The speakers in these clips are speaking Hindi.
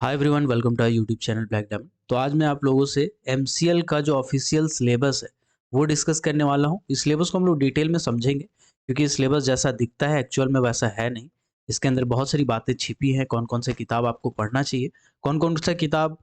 Hi everyone, welcome to our YouTube channel black diamond. तो आज मैं आप लोगों से एमसीएल का जो ऑफिशियल सिलेबस है वो डिस्कस करने वाला हूँ। इस सिलेबस को हम लोग डिटेल में समझेंगे क्योंकि सिलेबस जैसा दिखता है एक्चुअल में वैसा है नहीं। इसके अंदर बहुत सारी बातें छिपी हैं। कौन कौन से किताब आपको पढ़ना चाहिए, कौन कौन सा किताब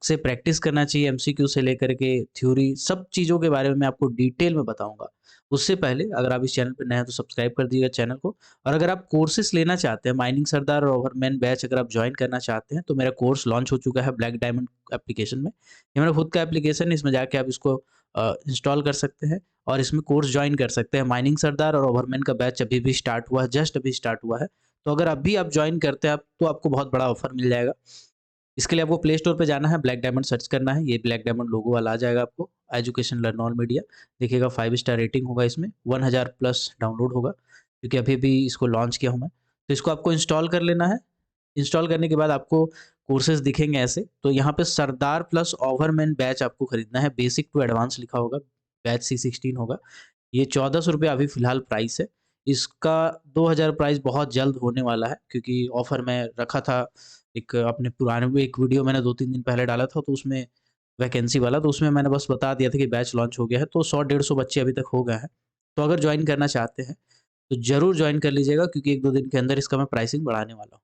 से प्रैक्टिस करना चाहिए, एमसीक्यू से लेकर के थ्योरी, सब चीज़ों के बारे में मैं आपको डिटेल में बताऊंगा। उससे पहले अगर आप इस चैनल पर नए हैं तो सब्सक्राइब कर दीजिएगा चैनल को। और अगर आप कोर्सेस लेना चाहते हैं, माइनिंग सरदार और ओवरमैन बैच अगर आप ज्वाइन करना चाहते हैं तो मेरा कोर्स लॉन्च हो चुका है ब्लैक डायमंड एप्लीकेशन में। ये मेरा खुद का एप्लीकेशन है, इसमें जाके आप इसको इंस्टॉल कर सकते हैं और इसमें कोर्स ज्वाइन कर सकते हैं। माइनिंग सरदार और ओवरमैन का बैच अभी भी स्टार्ट हुआ है, जस्ट अभी स्टार्ट हुआ है। तो अगर अभी आप ज्वाइन करते हैं आप तो आपको बहुत बड़ा ऑफर मिल जाएगा। इसके लिए आपको प्ले स्टोर पे जाना है, ब्लैक डायमंड सर्च करना है, ये ब्लैक डायमंड लोगो वाला आ जाएगा आपको। एजुकेशन लर्न ऑल मीडिया देखिएगा, 5 स्टार रेटिंग होगा, इसमें 1000 प्लस डाउनलोड होगा क्योंकि अभी भी इसको लॉन्च किया हूँ मैं। तो इसको आपको इंस्टॉल कर लेना है। इंस्टॉल करने के बाद आपको कोर्सेज दिखेंगे ऐसे। तो यहाँ पे सरदार प्लस ओवरमैन बैच आपको खरीदना है, बेसिक टू एडवांस लिखा होगा, बैच C16 होगा। ये 1400 रुपये अभी फिलहाल प्राइस है। इसका 2000 प्राइस बहुत जल्द होने वाला है क्योंकि ऑफर में रखा था। एक अपने पुराने में एक वीडियो मैंने 2-3 दिन पहले डाला था तो उसमें वैकेंसी वाला, तो उसमें मैंने बस बता दिया था कि बैच लॉन्च हो गया है। तो 100-150 बच्चे अभी तक हो गए हैं। तो अगर ज्वाइन करना चाहते हैं तो ज़रूर ज्वाइन कर लीजिएगा क्योंकि 1-2 दिन के अंदर इसका मैं प्राइसिंग बढ़ाने वाला हूँ।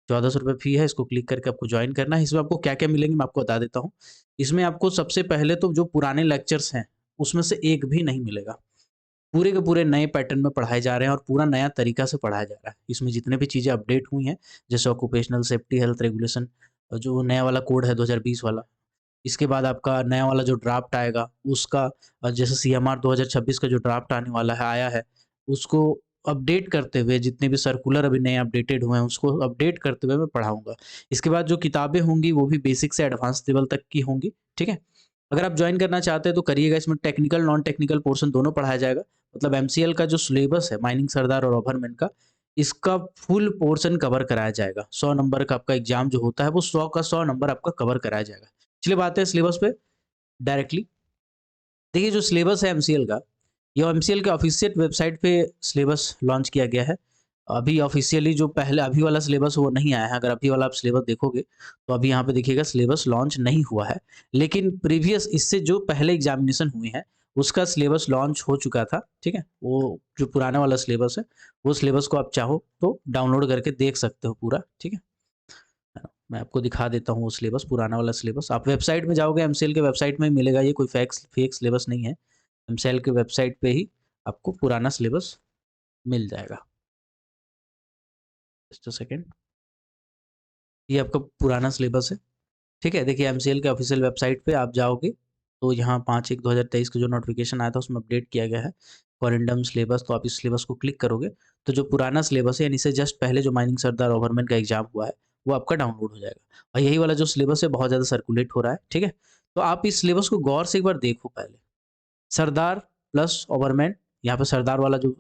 1400 रुपये फ़ी है, इसको क्लिक करके आपको ज्वाइन करना है। इसमें आपको क्या-क्या मिलेंगे मैं आपको बता देता हूँ। इसमें आपको सबसे पहले तो जो पुराने लेक्चर्स हैं, उसमें से एक भी नहीं मिलेगा। पूरे के पूरे नए पैटर्न में पढ़ाए जा रहे हैं और पूरा नया तरीका से पढ़ाया जा रहा है। इसमें जितने भी चीज़ें अपडेट हुई हैं, जैसे ऑक्यूपेशनल सेफ्टी हेल्थ रेगुलेशन, जो नया वाला कोड है 2020 वाला। इसके बाद आपका नया वाला जो ड्राफ्ट आएगा उसका, जैसे सीएमआर 2026 का जो ड्राफ्ट आने वाला है, आया है, उसको अपडेट करते हुए जितने भी सर्कुलर अभी नए अपडेटेड हुए हैं उसको अपडेट करते हुए मैं पढ़ाऊँगा। इसके बाद जो किताबें होंगी वो भी बेसिक से एडवांस लेवल तक की होंगी, ठीक है? अगर आप जॉइन करना चाहते हैं तो करिएगा, इसमें टेक्निकल, नॉन टेक्निकल पोर्शन दोनों पढ़ाया जाएगा। मतलब एमसीएल का जो सिलेबस है माइनिंग सरदार और ओवरमैन का, इसका फुल पोर्शन कवर कराया जाएगा। 100 नंबर का आपका एग्ज़ाम जो होता है वो 100 का 100 नंबर आपका कवर कराया जाएगा। चलिए बात है सिलेबस पे डायरेक्टली। देखिए जो सिलेबस है एमसीएल का, ये एमसीएल के ऑफिशियल वेबसाइट पे सिलेबस लॉन्च किया गया है। अभी ऑफिशियली जो पहले अभी वाला सिलेबस वो नहीं आया है। अगर अभी वाला आप सिलेबस देखोगे तो अभी यहाँ पे देखिएगा सिलेबस लॉन्च नहीं हुआ है। लेकिन प्रीवियस इससे जो पहले एग्जामिनेशन हुए हैं उसका सिलेबस लॉन्च हो चुका था, ठीक है? वो जो पुराना वाला सिलेबस है, वो सिलेबस को आप चाहो तो डाउनलोड करके देख सकते हो पूरा, ठीक है? मैं आपको दिखा देता हूँ वो सिलेबस, पुराना वाला सिलेबस। आप वेबसाइट में जाओगे, एमसीएल के वेबसाइट में ही मिलेगा, ये कोई फेक सिलेबस नहीं है। एमसीएल के वेबसाइट पे ही आपको पुराना सिलेबस मिल जाएगा। जस्ट अ सेकंड, ये आपका पुराना सिलेबस है, ठीक है? देखिए एमसीएल के ऑफिशियल वेबसाइट पे आप जाओगे तो यहाँ 5/1/2023 का जो नोटिफिकेशन आया था उसमें अपडेट किया गया है कॉरिंडम सिलेबस। तो आप इस सिलेबस को क्लिक करोगे तो जो पुराना सिलेबस है, यानी से जस्ट पहले जो माइनिंग सरदार ओवरमैन का एग्जाम हुआ है वो आपका डाउनलोड हो जाएगा। और यही वाला जो सिलेबस है बहुत ज़्यादा सर्कुलेट हो रहा है, ठीक है? तो आप इस सिलेबस को गौर से एक बार देखो पहले। सरदार प्लस ओवरमैन, यहाँ पे सरदार वाला जो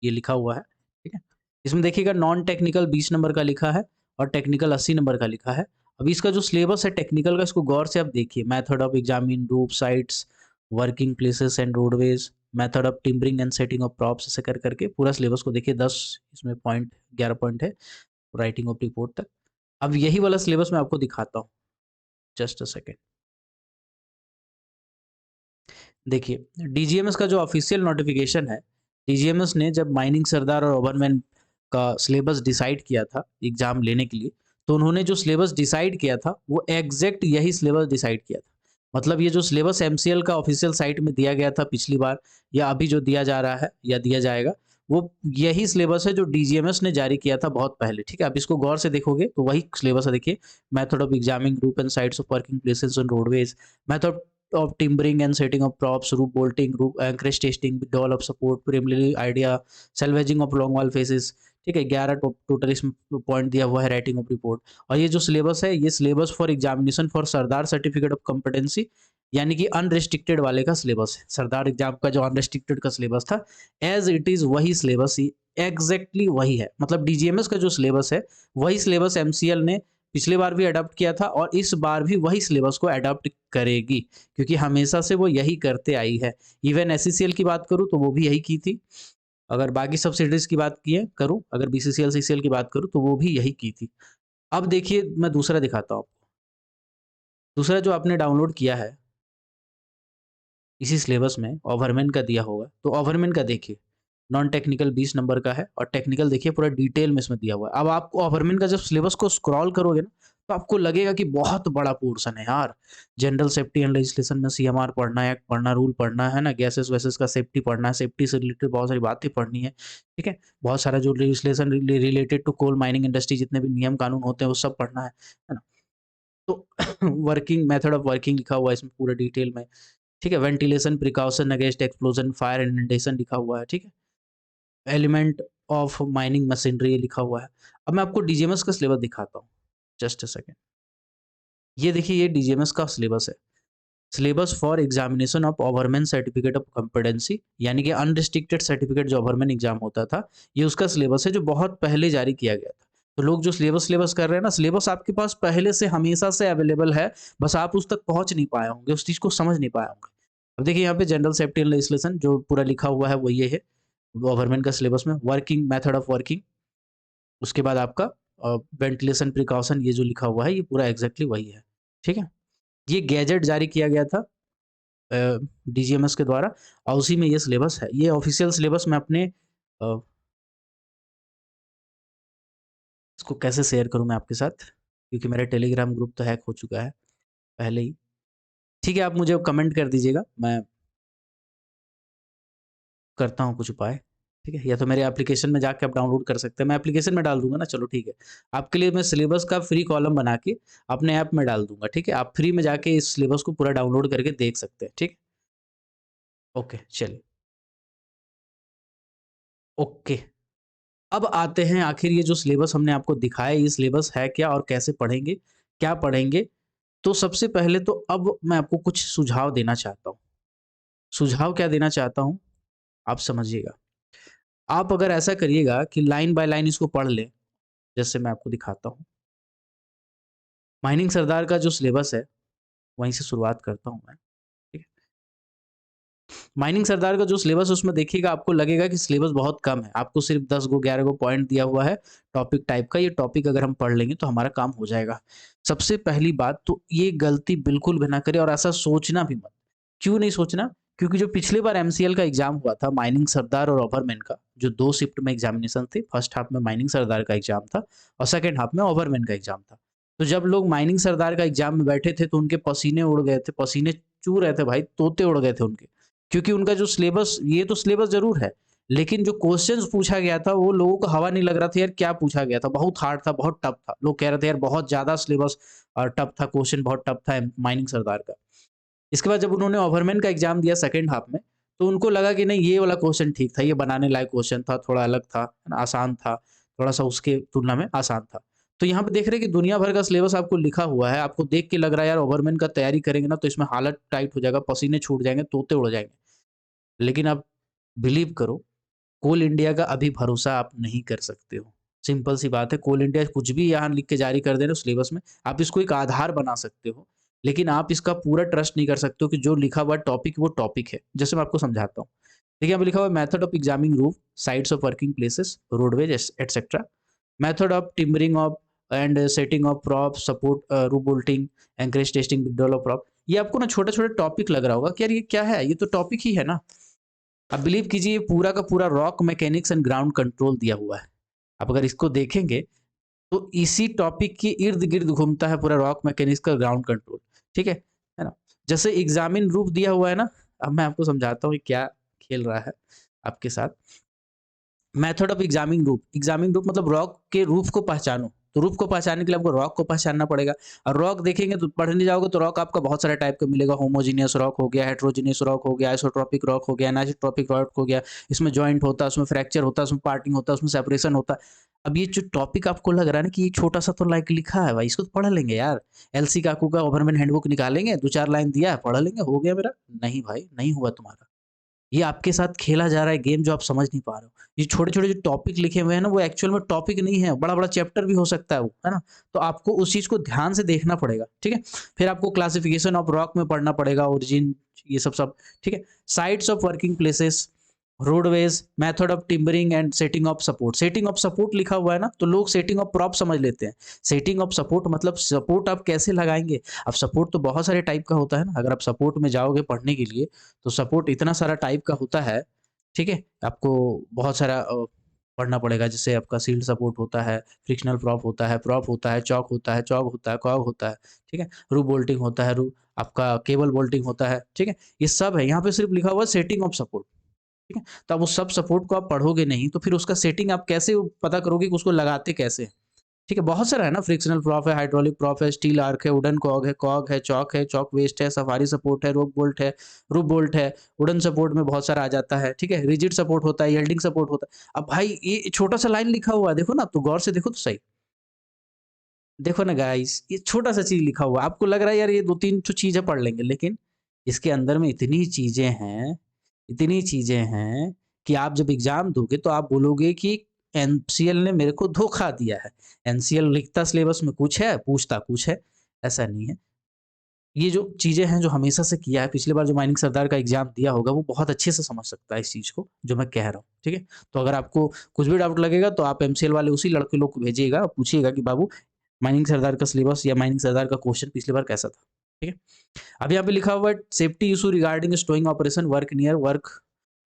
ये लिखा हुआ है, ठीक है? इसमें देखिएगा नॉन टेक्निकल 20 नंबर का लिखा है और टेक्निकल 80 नंबर का लिखा है। अभी इसका जो सिलेबस है टेक्निकल का, इसको गौर से आप देखिए। Method of examine roof sites, working places and roadways, method of timbering and setting of props, ऐसे कर करके पूरा सिलेबस को देखिए। 10 इसमें पॉइंट, 11 पॉइंट है राइटिंग ऑफ रिपोर्ट तक। अब यही वाला सिलेबस मैं आपको दिखाता हूँ, जस्ट अ सेकेंड। देखिए, डीजीएमएस का जो ऑफिशियल नोटिफिकेशन है, डीजीएमएस ने जब माइनिंग सरदार और ओवरमैन का सिलेबस डिसाइड किया था एग्जाम लेने के लिए, तो उन्होंने जो सिलेबस डिसाइड किया था वो एग्जैक्ट यही सिलेबस डिसाइड किया था। मतलब ये जो सिलेबस एमसीएल का ऑफिशियल साइट में दिया गया था पिछली बार, या अभी जो दिया जा रहा है या दिया जाएगा, वो यही सिलेबस है जो डीजीएमएस ने जारी किया था बहुत पहले, ठीक है? आप इसको गौर से देखोगे तो वही सिलेबस है। देखिए, मेथड ऑफ एग्जामिंग रूप and sites of working places on roadways, method of timbering and setting of props, roof bolting, roof anchorage testing, withdrawal of support, preliminary idea, salvaging of long wall faces, ठीक है? 11 टोटल इसमें पॉइंट दिया हुआ है राइटिंग ऑफ रिपोर्ट। और ये जो सिलेबस है, ये syllabus for examination for Sardar certificate of competency, यानी कि अनरेस्ट्रिक्टेड वाले का सिलेबस है। सरदार एग्जाम का जो अनरेस्ट्रिक्टेड का सिलेबस था, एज इट इज वही सिलेबस ही एग्जैक्टली वही है। मतलब डीजीएमएस का जो सिलेबस है वही सिलेबस एमसीएल ने पिछली बार भी अडॉप्ट किया था और इस बार भी वही सिलेबस को अडॉप्ट करेगी, क्योंकि हमेशा से वो यही करते आई है। इवन एससीसीएल की बात करूँ तो वो भी यही की थी। अगर बाकी सब्सिडीज की बात की है करूँ, अगर बीसीसीएल सीसीएल की बात करूँ तो वो भी यही की थी। अब देखिए मैं दूसरा दिखाता हूँ आपको। दूसरा जो आपने डाउनलोड किया है इसी सिलेबस में ओवरमैन का दिया होगा, तो ओवरमैन का देखिए, नॉन टेक्निकल 20 नंबर का है और टेक्निकल देखिए पूरा डिटेल में इसमें दिया हुआ है। अब आपको ओवरमैन का जब सिलेबस को स्क्रॉल करोगे ना, तो आपको लगेगा कि बहुत बड़ा पोर्शन है यार। जनरल सेफ्टी एंड लेजिस्लेशन में सीएमआर पढ़ना है, एक्ट पढ़ना, रूल पढ़ना है ना, गैसेस-वैसेस का सेफ्टी पढ़ना है, सेफ्टी से रिलेटेड बहुत सारी बातें पढ़नी है, ठीक है? बहुत सारा जो legislation related to coal mining industry जितने भी नियम कानून होते हैं, वो सब पढ़ना है ना? तो वर्किंग मेथड ऑफ वर्किंग लिखा हुआ है इसमें पूरा डिटेल में। ठीक है? Ventilation precaution against explosion, fire and inundation लिखा हुआ है, ठीक है? एलिमेंट ऑफ माइनिंग मशीनरी ये लिखा हुआ है। अब मैं आपको डीजीएमएस का सिलेबस दिखाता हूँ, जस्ट अ सेकंड। ये देखिए ये डीजीएमएस का सिलेबस है। Syllabus for examination of ओवरमैन certificate of competency, यानी कि अनरिस्ट्रिक्टेड सर्टिफिकेट जो ओवरमैन एग्जाम होता था, ये उसका सिलेबस है जो बहुत पहले जारी किया गया था। तो लोग जो सिलेबस सिलेबस कर रहे हैं ना, सिलेबस आपके पास पहले से हमेशा से अवेलेबल है, बस आप उस तक पहुँच नहीं पाए होंगे, उस चीज़ को समझ नहीं पाए होंगे। अब देखिए यहाँ पे जनरल सेफ्टी एंड लेजिस्लेशन जो पूरा लिखा हुआ है वो ये है, गवर्नमेंट का सिलेबस में वर्किंग मेथड ऑफ वर्किंग, उसके बाद आपका वेंटिलेशन प्रिकॉशन ये जो लिखा हुआ है ये पूरा एग्जैक्टली वही है, ठीक है? ये गैजेट जारी किया गया था डीजीएमएस के द्वारा और उसी में ये सिलेबस है। ये ऑफिशियल सिलेबस मैं अपने इसको कैसे शेयर करूँ मैं आपके साथ? क्योंकि मेरा टेलीग्राम ग्रुप तो हैक हो चुका है पहले ही। ठीक है, आप मुझे कमेंट कर दीजिएगा, मैं करता हूँ कुछ उपाय, ठीक है? या तो मेरे एप्लीकेशन में जाके आप डाउनलोड कर सकते हैं, मैं एप्लीकेशन में डाल दूँगा ना, चलो ठीक है। आपके लिए मैं सिलेबस का फ्री कॉलम बना के अपने ऐप में डाल दूँगा, ठीक है? आप फ्री में जाके इस सिलेबस को पूरा डाउनलोड करके देख सकते हैं, ठीक? ओके, चलिए। ओके, अब आते हैं आखिर ये जो सिलेबस हमने आपको दिखाया, ये सिलेबस है क्या और कैसे पढ़ेंगे, क्या पढ़ेंगे? तो सबसे पहले तो अब मैं आपको कुछ सुझाव देना चाहता हूँ। सुझाव क्या देना चाहता हूँ, आप समझिएगा। आप अगर ऐसा करिएगा कि लाइन बाय लाइन इसको पढ़ लें, जैसे मैं आपको दिखाता हूँ। माइनिंग सरदार का जो सिलेबस है, वहीं से शुरुआत करता हूँ मैं, ठीक है? माइनिंग सरदार का जो सिलेबस है उसमें देखिएगा आपको लगेगा कि सिलेबस बहुत कम है। आपको सिर्फ़ 10 गो 11 गो पॉइंट दिया हुआ है टॉपिक टाइप का, ये टॉपिक अगर हम पढ़ लेंगे तो हमारा काम हो जाएगा। सबसे पहली बात तो ये गलती बिल्कुल भी ना करें और ऐसा सोचना भी मत। क्यों नहीं सोचना? क्योंकि जो पिछली बार एमसीएल का एग्ज़ाम हुआ था माइनिंग सरदार और ओवरमैन का, जो 2 शिफ्ट में एग्ज़ामिनेशन थे, फर्स्ट हाफ में माइनिंग सरदार का एग्ज़ाम था और सेकंड हाफ में ओवरमैन का एग्ज़ाम था। तो जब लोग माइनिंग सरदार का एग्ज़ाम में बैठे थे तो उनके पसीने उड़ गए थे, पसीने चू रहे थे भाई, तोते उड़ गए थे उनके। क्योंकि उनका जो सिलेबस ये तो सिलेबस ज़रूर है, लेकिन जो क्वेश्चन्स पूछा गया था वो लोगों को हवा नहीं लग रहा था यार क्या पूछा गया था, बहुत हार्ड था, बहुत टफ था। लोग कह रहे थे यार बहुत ज़्यादा सिलेबस टफ था, क्वेश्चन बहुत टफ था माइनिंग सरदार का। इसके बाद जब उन्होंने ओवरमैन का एग्ज़ाम दिया सेकंड हाफ में, तो उनको लगा कि नहीं ये वाला क्वेश्चन ठीक था, ये बनाने लायक क्वेश्चन था, थोड़ा अलग था, है ना? आसान था, थोड़ा-सा उसके तुलना में आसान था। तो यहाँ पे देख रहे हैं कि दुनिया भर का सिलेबस आपको लिखा हुआ है, आपको देख के लग रहा है यार ओवरमैन का तैयारी करेंगे ना तो इसमें हालत टाइट हो जाएगा, पसीने छूट जाएँगे, तोते उड़ जाएँगे। लेकिन आप बिलीव करो, कोल इंडिया का अभी भरोसा आप नहीं कर सकते हो। सिंपल सी बात है, कोल इंडिया कुछ भी यहाँ लिख के जारी कर दे रहे हो सिलेबस में, आप इसको एक आधार बना सकते हो, लेकिन आप इसका पूरा ट्रस्ट नहीं कर सकते हो कि जो लिखा हुआ टॉपिक वो टॉपिक है। जैसे मैं आपको समझाता हूँ। देखिए, यहाँ पे लिखा हुआ है method of examining roof, sites of working places, roadways etcetera, method of timbering of and setting of prop, support roof bolting, anchorage testing, withdrawal of prop. ये आपको ना छोटे-छोटे टॉपिक लग रहा होगा कि यार ये क्या है? ये तो टॉपिक ही है ना। आप बिलीव कीजिए ये पूरा का पूरा rock mechanics and ground control दिया हुआ है। आप अगर इसको देखेंगे तो इसी टॉपिक के इर्द-गिर्द घूमता है पूरा रॉक मैकेनिक्स का ग्राउंड कंट्रोल, ठीक है ना? जैसे एग्जामिन रूफ दिया हुआ है ना, अब मैं आपको समझाता हूँ ये क्या खेल रहा है आपके साथ। मेथड ऑफ एग्जामिंग रूफ मतलब रॉक के रूफ को पहचानो। तो रूफ को पहचानने के लिए आपको रॉक को पहचानना पड़ेगा और रॉक देखेंगे तो पढ़ने जाओगे तो रॉक आपका बहुत सारे टाइप का मिलेगा। होमोजेनियस रॉक हो गया, हेटेरोजेनियस रॉक हो गया, आइसोट्रोपिक रॉक हो गया, एनिसोट्रोपिक रॉक हो गया। इसमें जॉइंट होता है, उसमें फ्रैक्चर होता है, उसमें पार्टिंग होता है, उसमें सेपरेशन होता है। अब ये जो टॉपिक आपको लग रहा है ना कि ये छोटा सा तो लाइक लिखा है भाई, इसको तो पढ़ लेंगे यार। एलसी काकू का ओवरमैन हैंडबुक निकालेंगे, 2-4 लाइन दिया है, पढ़ लेंगे, हो गया मेरा। नहीं भाई, नहीं हुआ तुम्हारा। ये आपके साथ खेला जा रहा है गेम जो आप समझ नहीं पा रहे हो। ये छोटे-छोटे जो टॉपिक लिखे हुए हैं ना वो एक्चुअल में टॉपिक नहीं है, बड़ा-बड़ा चैप्टर भी हो सकता है वो, है ना? तो आपको उस चीज़ को ध्यान से देखना पड़ेगा, ठीक है? फिर आपको क्लासिफिकेशन ऑफ रॉक में पढ़ना पड़ेगा, ओरिजिन ये सब सब, ठीक है? Sites of working places roadways, method of timbering and setting of support. Setting of support लिखा हुआ है ना, तो लोग सेटिंग ऑफ प्रॉप समझ लेते हैं। सेटिंग ऑफ सपोर्ट मतलब सपोर्ट आप कैसे लगाएंगे। अब सपोर्ट तो बहुत सारे टाइप का होता है ना, अगर आप सपोर्ट में जाओगे पढ़ने के लिए तो सपोर्ट इतना सारा टाइप का होता है, ठीक है। आपको बहुत सारा पढ़ना पड़ेगा, जैसे आपका शील्ड सपोर्ट होता है, फ्रिक्शनल प्रॉप होता है, चॉक होता है, चॉक होता है, कॉग होता है, ठीक है। रूफ बोल्टिंग होता है, रू आपका केबल बोल्टिंग होता है, ठीक है। ये सब है, यहाँ पे सिर्फ लिखा हुआ है सेटिंग ऑफ सपोर्ट, ठीक है। तो अब उस सब सपोर्ट को आप पढ़ोगे नहीं, तो फिर उसका सेटिंग आप कैसे पता करोगे कि उसको लगाते कैसे हैं? ठीक है, बहुत सारा है ना, फ्रिक्शनल प्रॉप है, हाइड्रोलिक प्रॉप है, स्टील आर्क है, वुडन कॉग है, चॉक वेस्ट है, सफारी सपोर्ट है, रूफ बोल्ट है, वुडन सपोर्ट में बहुत सारा आ जाता है, ठीक है। रिजिड सपोर्ट होता है, यील्डिंग सपोर्ट होता है। अब भाई ये छोटा सा लाइन लिखा हुआ है, देखो ना, तो गौर से देखो तो सही। देखो ना गाइस, ये छोटा सा चीज लिखा हुआ है, आपको लग रहा है यार ये 2-3 तो चीजें पढ़ लेंगे, लेकिन इसके अंदर में इतनी चीजें हैं कि आप जब एग्जाम दोगे तो आप बोलोगे कि एनसीएल ने मेरे को धोखा दिया है। एनसीएल लिखता सिलेबस में कुछ है, पूछता कुछ है, ऐसा नहीं है। ये जो चीजें हैं जो हमेशा से किया है, पिछली बार जो माइनिंग सरदार का एग्जाम दिया होगा वो बहुत अच्छे से समझ सकता है इस चीज को जो मैं कह रहा हूँ, ठीक है। तो अगर आपको कुछ भी डाउट लगेगा तो आप एमसीएल वाले उसी लड़के लोग को भेजिएगा, पूछिएगा कि बाबू माइनिंग सरदार का सिलेबस या माइनिंग सरदार का क्वेश्चन पिछली बार कैसा था, ठीक है। अब यहाँ पे लिखा हुआ है safety issue regarding stowing operation work near work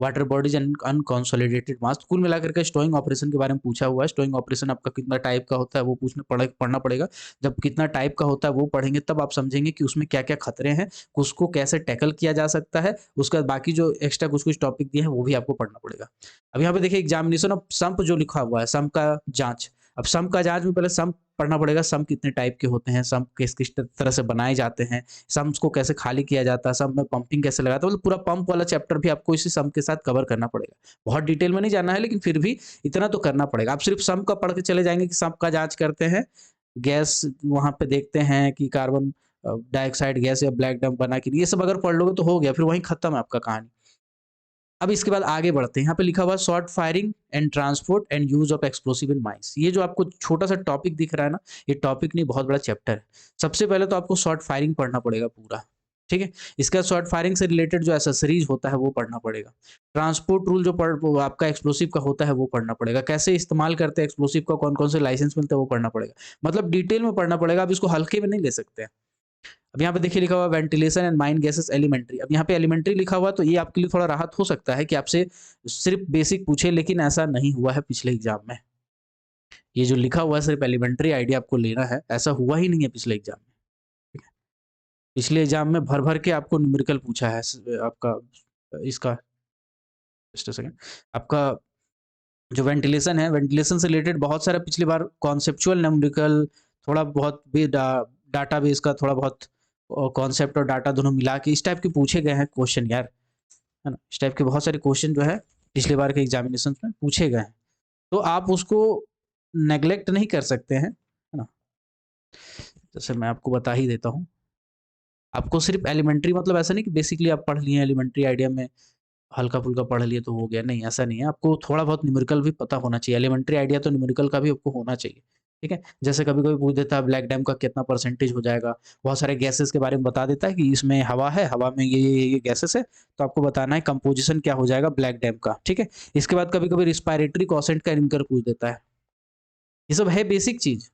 water bodies and unconsolidated mass. कुल मिलाकर के स्टोइंग ऑपरेशन के बारे में पूछा हुआ है। स्टोइंग ऑपरेशन आपका कितना टाइप का होता है वो पढ़ना पड़ेगा। जब कितना टाइप का होता है वो पढ़ेंगे तब आप समझेंगे कि उसमें क्या क्या खतरे हैं, उसको कैसे टैकल किया जा सकता है। उसके बाद बाकी जो एक्स्ट्रा कुछ कुछ टॉपिक दिए हैं वो भी आपको पढ़ना पड़ेगा। अब यहाँ पे देखिए एग्जामिनेशन ऑफ सम्प जो लिखा हुआ है, सम्प का जांच। अब सम्प का जांच में पहले सम्प पढ़ना पड़ेगा, सम्प कितने टाइप के होते हैं, सम्प किस किस तरह से बनाए जाते हैं, सम्स को कैसे खाली किया जाता है, सम्प में पंपिंग कैसे लगाता है, मतलब पूरा पंप वाला चैप्टर भी आपको इसी सम्प के साथ कवर करना पड़ेगा। बहुत डिटेल में नहीं जाना है, लेकिन फिर भी इतना तो करना पड़ेगा। आप सिर्फ सम्प का पढ़ के चले जाएंगे कि सम्प का जांच करते हैं, गैस वहां पे देखते हैं कि कार्बन डाइऑक्साइड गैस या ब्लैक डंप बना कि नहीं, ये सब अगर पढ़ लोगे तो हो गया, फिर वहीं खत्म है आपका कहानी। अब इसके बाद आगे बढ़ते हैं, यहाँ पे लिखा हुआ है short firing and transport and use of explosive in mines. ये जो आपको छोटा सा टॉपिक दिख रहा है ना, ये टॉपिक नहीं, बहुत बड़ा चैप्टर है। सबसे पहले तो आपको शॉर्ट फायरिंग पढ़ना पड़ेगा पूरा, ठीक है। इसके बाद शॉर्ट फायरिंग से रिलेटेड जो एसेसरीज होता है वो पढ़ना पड़ेगा। ट्रांसपोर्ट रूल जो वो आपका एक्सप्लोसिव का होता है वो पढ़ना पड़ेगा। कैसे इस्तेमाल करते हैं एक्सप्लोसिव का, कौन कौन से लाइसेंस मिलते हैं वो पढ़ना पड़ेगा। मतलब डिटेल में पढ़ना पड़ेगा, आप इसको हल्के में नहीं ले सकते हैं। अब यहाँ पे देखिए लिखा हुआ ventilation and mine gases elementary. अब यहाँ पे एलिमेंट्री लिखा हुआ तो ये आपके लिए थोड़ा राहत हो सकता है कि आपसे सिर्फ बेसिक पूछे, लेकिन ऐसा नहीं हुआ है पिछले एग्जाम में। ये जो लिखा हुआ है सिर्फ एलिमेंट्री आइडिया आपको लेना है, ऐसा हुआ ही नहीं है पिछले एग्जाम में, ठीक है। पिछले एग्जाम में भर भर के आपको न्यूमेरिकल पूछा है आपका इसका, जस्ट सेकंड, आपका जो वेंटिलेशन है, वेंटिलेशन से रिलेटेड बहुत सारा पिछली बार कॉन्सेप्चुअल न्यूमेरिकल, थोड़ा बहुत भी डाटाबेस का थोड़ा बहुत कॉन्सेप्ट और डाटा दोनों मिला के इस टाइप के पूछे गए हैं क्वेश्चन यार, है ना। इस टाइप के बहुत सारे क्वेश्चन जो है पिछले बार के एग्जामिनेशन में पूछे गए हैं, तो आप उसको नेग्लेक्ट नहीं कर सकते हैं, है ना। जैसे मैं आपको बता ही देता हूँ, आपको सिर्फ एलिमेंट्री, मतलब ऐसा नहीं कि बेसिकली आप पढ़ लिए एलिमेंट्री आइडिया में, हल्का फुल्का पढ़ लिए तो हो गया, नहीं ऐसा नहीं है। आपको थोड़ा बहुत न्यूमेरिकल भी पता होना चाहिए, एलिमेंट्री आइडिया तो न्यूमेरिकल का भी आपको होना चाहिए, ठीक है। जैसे कभी कभी पूछ देता है ब्लैक डैम का कितना परसेंटेज हो जाएगा, बहुत सारे गैसेस के बारे में बता देता है कि इसमें हवा है, हवा में ये गैसेस है, तो आपको बताना है कंपोजिशन क्या हो जाएगा ब्लैक डैम का, ठीक है। इसके बाद कभी कभी रिस्पायरेटरी कॉसेंट का न्यूमेरिकल पूछ देता है। ये सब है बेसिक चीज,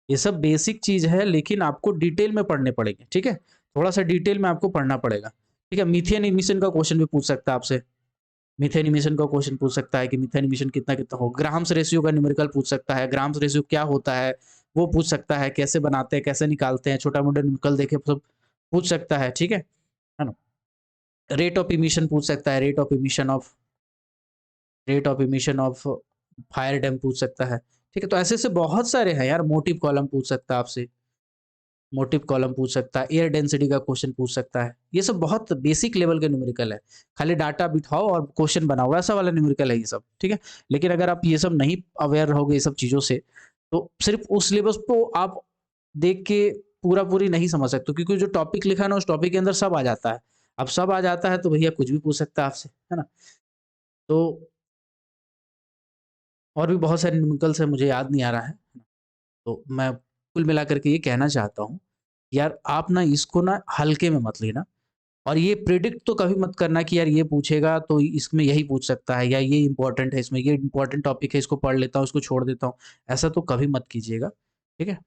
ये सब बेसिक चीज है, लेकिन आपको डिटेल में पढ़ने पड़ेंगे, ठीक है। थोड़ा सा डिटेल में आपको पढ़ना पड़ेगा, ठीक है। मीथेन इमिशन का क्वेश्चन भी पूछ सकता है आपसे, मीथेन इमिशन का क्वेश्चन पूछ सकता है कि मीथेन इमिशन कितना कितना हो। ग्राम्स रेशियो का न्यूमेरिकल पूछ सकता है, ग्राम्स रेशियो क्या होता है वो पूछ सकता है, कैसे बनाते हैं कैसे निकालते हैं, छोटा मोटा न्यूमेरिकल देखे सब पूछ सकता है, ठीक है ना। रेट ऑफ इमिशन पूछ सकता है, rate of emission of fire dam पूछ सकता है, ठीक है। तो ऐसे से बहुत सारे हैं यार, मोटिव कॉलम पूछ सकता है आपसे, मोटिव कॉलम पूछ सकता है, एयर डेंसिटी का क्वेश्चन पूछ सकता है। ये सब बहुत बेसिक लेवल के न्यूमेरिकल है, खाली डाटा बिठाओ और क्वेश्चन बनाओ, ऐसा वाला न्यूमेरिकल है ये सब, ठीक है। लेकिन अगर आप ये सब नहीं अवेयर रहोगे ये सब चीज़ों से, तो सिर्फ उस सिलेबस को आप देख के पूरा पूरी नहीं समझ सकते, क्योंकि जो टॉपिक लिखा है ना उस टॉपिक के अंदर सब आ जाता है। अब सब आ जाता है तो भैया कुछ भी पूछ सकता है आपसे, है ना। तो और भी बहुत सारे न्यूमेरिकल्स है, मुझे याद नहीं आ रहा है, तो मैं कुल मिलाकर के ये कहना चाहता हूँ, यार आप ना इसको ना हल्के में मत लेना, और ये प्रिडिक्ट तो कभी मत करना कि यार ये पूछेगा तो इसमें यही पूछ सकता है या ये इंपॉर्टेंट है, इसमें ये इंपॉर्टेंट टॉपिक है, इसको पढ़ लेता हूँ, इसको छोड़ देता हूँ। ऐसा तो कभी मत कीजिएगा, ठीक है?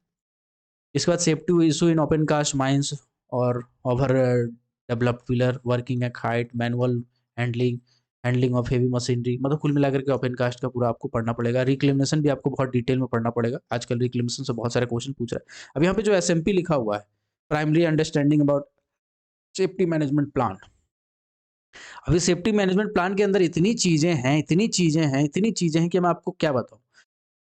इसके बाद safety issue in open cast mines और over developed pillar, working at height, manual handling, handling of heavy machinery, मतलब कुल मिलाकर के ओपन कास्ट का पूरा आपको पढ़ना पड़ेगा। रिक्लेमेशन भी आपको बहुत डिटेल में पढ़ना पड़ेगा। आजकल रिक्लेमेशन से बहुत सारे क्वेश्चन पूछ रहा है। अब यहाँ पे जो एसएमपी लिखा हुआ है, primary understanding about safety management plan. अभी सेफ्टी मैनेजमेंट प्लान के अंदर इतनी चीजें हैं, इतनी चीजें हैं, इतनी चीजें हैं कि मैं आपको क्या बताऊं,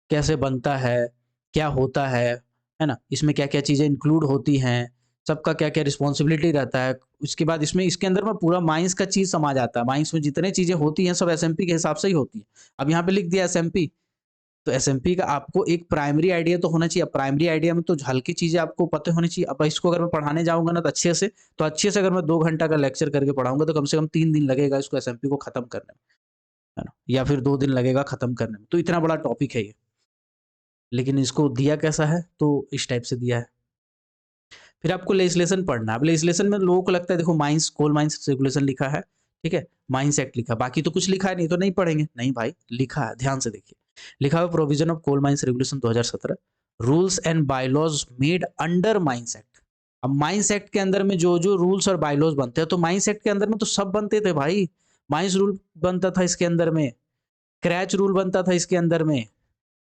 कैसे बनता है, क्या होता है ना? इसमें क्या-क्या चीज़ें इंक्लूड होती हैं, सबका क्या-क्या रिस्पॉन्सिबिलिटी रहता है। उसके बाद इसमें इसके अंदर में पूरा माइंस का चीज़ समा जाता है। माइंस में जितनी चीज़ें होती हैं सब एसएमपी के हिसाब से ही होती हैं। अब यहाँ पे लिख दिया एसएमपी, तो एसएमपी का आपको एक प्राइमरी आइडिया तो होना चाहिए। अब प्राइमरी आइडिया में तो हल्की चीज़ें आपको पता होनी चाहिए। अब इसको अगर मैं पढ़ाने जाऊँगा ना तो अच्छे से अगर मैं 2 घंटा का लेक्चर करके पढ़ाऊँगा तो कम से कम 3 दिन लगेगा इसको एसएमपी को खत्म करने में, है ना? या फिर 2 दिन लगेगा खत्म करने में। तो इतना बड़ा टॉपिक है ये। लेकिन इसको दिया कैसा है? तो इस टाइप से दिया है। फिर आपको लेजिस्लेशन पढ़ना है। अब लेजिस्लेशन में लोगों को लगता है देखो माइंस कोल माइंस रेगुलेशन लिखा है, ठीक है? माइंस एक्ट लिखा है, बाकी तो कुछ लिखा है नहीं तो नहीं पढ़ेंगे। नहीं भाई, लिखा है, ध्यान से देखिए। लिखा हुआ provision of coal mines regulation 2017, rules and bylaws made under mines act. अब माइंस एक्ट के अंदर में जो-जो रूल्स और बायलॉज बनते हैं, तो माइंस एक्ट के अंदर में तो सब बनते थे भाई। माइंस रूल बनता था इसके अंदर में, क्रैच रूल बनता था इसके अंदर में,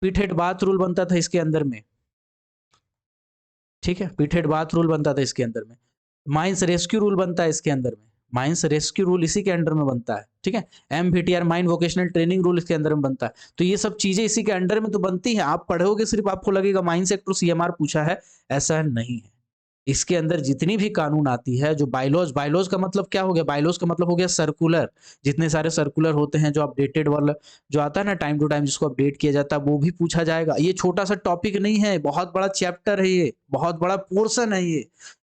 पिट हेड बाथ रूल बनता था इसके अंदर में। ठीक है, पिटहेड बाथ रूल बनता था इसके अंदर में, माइंस रेस्क्यू रूल बनता है इसके अंदर में, माइंस रेस्क्यू रूल इसी के अंडर में बनता है। ठीक है, एमवीटीआर माइन वोकेशनल ट्रेनिंग रूल इसके अंदर में बनता है। तो ये सब चीजें इसी के अंडर में तो बनती हैं। आप पढ़ोगे सिर्फ आपको लगेगा माइंस एक्ट और सीएमआर पूछा है, ऐसा नहीं है। इसके अंदर जितनी भी कानून आती है, जो बायलॉज, बायलॉज का मतलब क्या हो गया? बायलॉज का मतलब हो गया सर्कुलर। जितने सारे सर्कुलर होते हैं जो अपडेटेड वाला जो आता है ना टाइम टू टाइम जिसको अपडेट किया जाता है, वो भी पूछा जाएगा। ये छोटा सा टॉपिक नहीं है, बहुत बड़ा चैप्टर है ये, बहुत बड़ा पोर्शन है ये।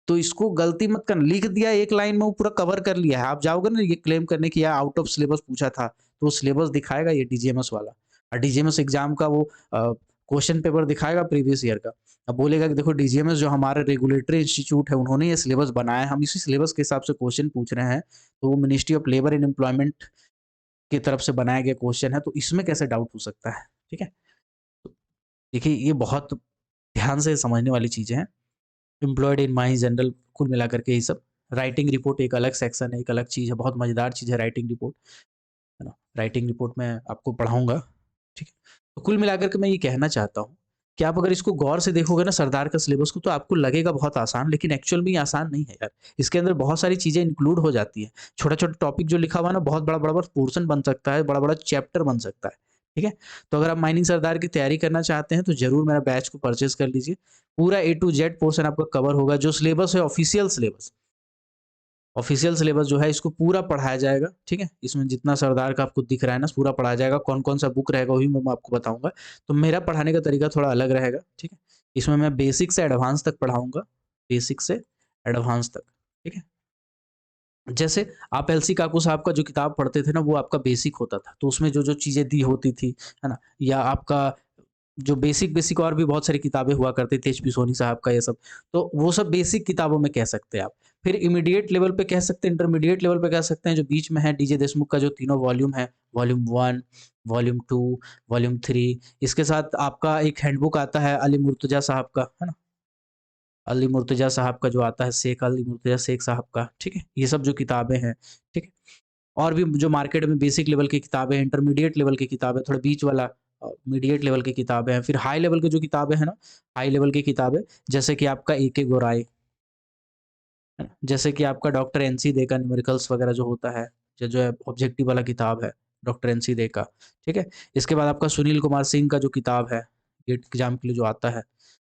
तो इसको गलती मत करना, लिख दिया एक लाइन में वो पूरा कवर कर लिया है। आप जाओगे ना ये क्लेम करने की यार आउट ऑफ सिलेबस पूछा था, तो वो सिलेबस दिखाएगा ये डीजीएमएस वाला। और डीजीएमएस एग्जाम का वो क्वेश्चन पेपर दिखाएगा प्रीवियस ईयर का। अब बोलेगा कि देखो डीजीएमएस जो हमारा रेगुलेटरी इंस्टीट्यूट है उन्होंने ये सिलेबस बनाया है, हम इसी सिलेबस के हिसाब से क्वेश्चन पूछ रहे हैं। तो वो ministry of labour and employment की तरफ से बनाया गया क्वेश्चन है, तो इसमें कैसे डाउट हो सकता है? ठीक है, तो देखिए ये बहुत ध्यान से समझने वाली चीजें हैं। एम्प्लॉयड इन माइंस जनरल, कुल मिलाकर के ये सब। राइटिंग रिपोर्ट एक अलग सेक्शन है, एक अलग चीज़ है, बहुत मज़ेदार चीज़ है राइटिंग रिपोर्ट, है ना? राइटिंग रिपोर्ट मैं आपको पढ़ाऊँगा, ठीक है? तो कुल मिलाकर के मैं ये कहना चाहता हूँ कि आप अगर इसको गौर से देखोगे ना सरदार का सिलेबस को, तो आपको लगेगा बहुत आसान, लेकिन एक्चुअल में ये आसान नहीं है यार। इसके अंदर बहुत सारी चीज़ें इंक्लूड हो जाती हैं। छोटा-छोटा टॉपिक जो लिखा हुआ है ना, बहुत बड़ा-बड़ा पोर्शन बन सकता है, बड़ा-बड़ा चैप्टर बन सकता है, ठीक है? तो अगर आप माइनिंग सरदार की तैयारी करना चाहते हैं, तो ज़रूर मेरा बैच को परचेज़ कर लीजिए। पूरा ए टू जेड पोर्शन आपका कवर होगा। जो सिलेबस है ऑफिशियल सिलेबस, ऑफिशियल सिलेबस जो है इसको पूरा पढ़ाया जाएगा, ठीक है? इसमें जितना सरदार का आपको दिख रहा है ना पूरा पढ़ाया जाएगा। कौन-कौन सा बुक रहेगा वही मैं आपको बताऊँगा। तो मेरा पढ़ाने का तरीका थोड़ा अलग रहेगा, ठीक है? इसमें मैं बेसिक से एडवांस तक पढ़ाऊँगा, बेसिक से एडवांस तक, ठीक है? जैसे आप एलसी काकू साहब का जो किताब पढ़ते थे ना वो आपका बेसिक होता था। तो उसमें जो-जो चीज़ें दी होती थी, है ना? या आपका जो बेसिक-बेसिक और भी बहुत सारी किताबें हुआ करती थी, एचपी सोनी साहब का ये सब, तो वो सब बेसिक किताबों में कह सकते हैं आप। फिर इमीडिएट लेवल पे कह सकते हैं, इंटरमीडिएट लेवल पे कह सकते हैं, जो बीच में है डीजे देशमुख का जो तीनों वॉल्यूम है, वॉल्यूम 1, वॉल्यूम 2, वॉल्यूम 3, इसके साथ आपका एक हैंडबुक आता है अली मुर्तज़ा साहब का, है ना? अली मुर्तज़ा साहब का जो आता है, शेख अली मुर्तज़ा शेख साहब का, ठीक है? ये सब जो किताबें हैं, ठीक है? और भी जो मार्केट में बेसिक लेवल की किताबें हैं, इंटरमीडिएट लेवल की किताबें, थोड़ा बीच वाला मीडिएट लेवल की किताबें हैं, फिर हाई लेवल की जो किताबें हैं ना, हाई लेवल की किताबें जैसे कि आपका ए.के. गोराई, है ना? जैसे कि आपका डॉक्टर एन.सी. दे का न्यूमेरिकल्स वगैरह जो होता है, जो है ऑब्जेक्टिव वाला किताब है, डॉक्टर एन.सी. दे का, ठीक है? इसके बाद आपका सुनील कुमार सिंह का जो किताब है, गेट एग्ज़ाम के लिए जो आता है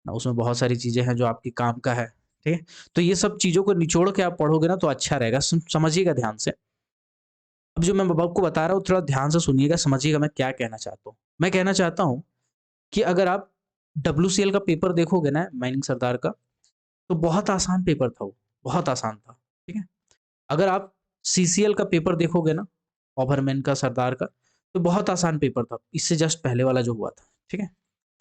ना, उसमें बहुत सारी चीज़ें हैं जो आपके काम का है, ठीक है? तो ये सब चीज़ों को निचोड़ के आप पढ़ोगे ना तो अच्छा रहेगा, समझिएगा ध्यान से। अब जो मैं आपको बता रहा हूँ थोड़ा ध्यान से सुनिएगा, समझिएगा मैं क्या कहना चाहता हूँ। मैं कहना चाहता हूँ कि अगर आप डब्ल्यूसीएल का पेपर देखोगे ना माइनिंग सरदार का, तो बहुत आसान पेपर था वो, बहुत आसान था, ठीक है? अगर आप सीसीएल का पेपर देखोगे ना, ओवरमैन का सरदार का, तो बहुत आसान पेपर था, इससे जस्ट पहले वाला जो हुआ था, ठीक है?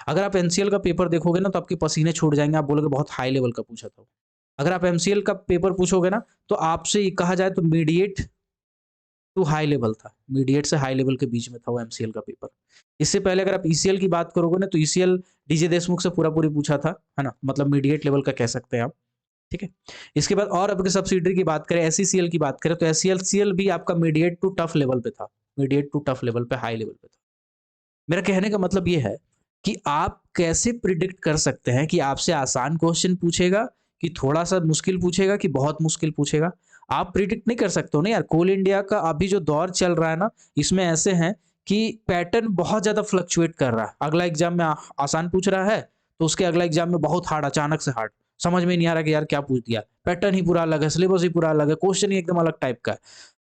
अगर आप एनसीएल का पेपर देखोगे ना, तो आपके पसीने छूट जाएँगे, आप बोलोगे बहुत हाई लेवल का पूछा था वो। अगर आप एमसीएल का पेपर पूछोगे ना तो आपसे कहा जाए तो मीडिएट टू हाई लेवल था, मीडिएट से हाई लेवल के बीच में था वो एमसीएल का पेपर। इससे पहले अगर आप ईसीएल की बात करोगे ना तो ईसीएल डीजे देशमुख से पूरा पूरी पूछा था, है ना, मतलब मीडिएट लेवल का कह सकते हैं आप। ठीक है, इसके बाद और आपके सब्सिडरी की बात करें, एसईसीएल की बात करें तो एसईसीएल भी आपका मीडिएट टू टफ लेवल पे था, मीडिएट टू टफ लेवल पे, हाई लेवल पे था। मेरा कहने का मतलब ये है कि आप कैसे प्रिडिक्ट कर सकते हैं कि आपसे आसान क्वेश्चन पूछेगा कि थोड़ा सा मुश्किल पूछेगा कि बहुत मुश्किल पूछेगा। आप प्रिडिक्ट नहीं कर सकते हो ना यार। कोल इंडिया का अभी जो दौर चल रहा है ना, इसमें ऐसे हैं कि पैटर्न बहुत ज्यादा फ्लक्चुएट कर रहा है। अगला एग्जाम में आसान पूछ रहा है तो उसके अगला एग्जाम में बहुत हार्ड, अचानक से हार्ड, समझ में नहीं आ रहा कि यार क्या पूछ दिया। पैटर्न ही पूरा अलग है, सिलेबस ही पूरा अलग है, क्वेश्चन ही एकदम अलग टाइप का है।